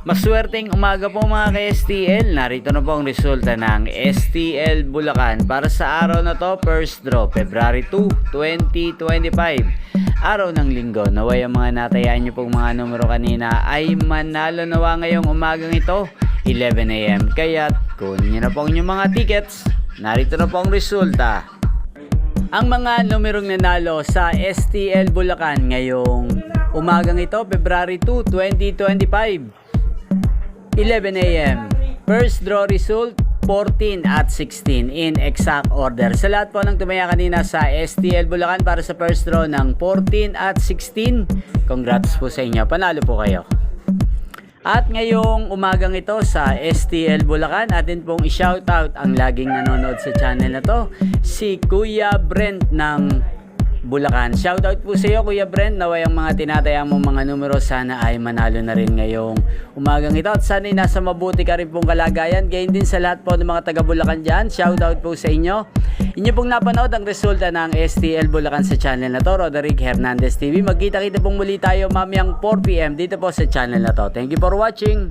Maswerteng umaga po mga ka-STL. Narito na po ang resulta ng STL Bulacan para sa araw na to, first draw, February 2, 2025. Araw ng linggo. Naway ang mga natayaan nyo pong mga numero kanina ay manalo nawa ngayong umagang ito, 11 AM. Kaya kunin nyo na po ang inyong mga tickets. Narito na po ang resulta. Ang mga numerong nanalo sa STL Bulacan ngayong umagang ito, February 2, 2025. 11 AM. First draw result, 14 at 16 in exact order. Sa lahat po ng tumaya kanina sa STL Bulacan para sa first draw ng 14 at 16, congrats po sa inyo. Panalo po kayo. At ngayong umagang ito sa STL Bulacan, atin pong i-shoutout ang laging nanonood sa channel na to, si Kuya Brent ng Bulacan. Shoutout po sa iyo Kuya Brent, naway ang mga tinataya mong mga numero sana ay manalo na rin ngayong umagang ito at sana ay nasa mabuti ka rin pong kalagayan. Gayon din sa lahat po ng mga taga Bulacan dyan, shoutout po sa inyo. Inyo pong napanood ang resulta ng STL Bulacan sa channel na to, Roderick Hernandez TV. Magkita-kita pong muli tayo mamayang 4 PM dito po sa channel na to. Thank you for watching.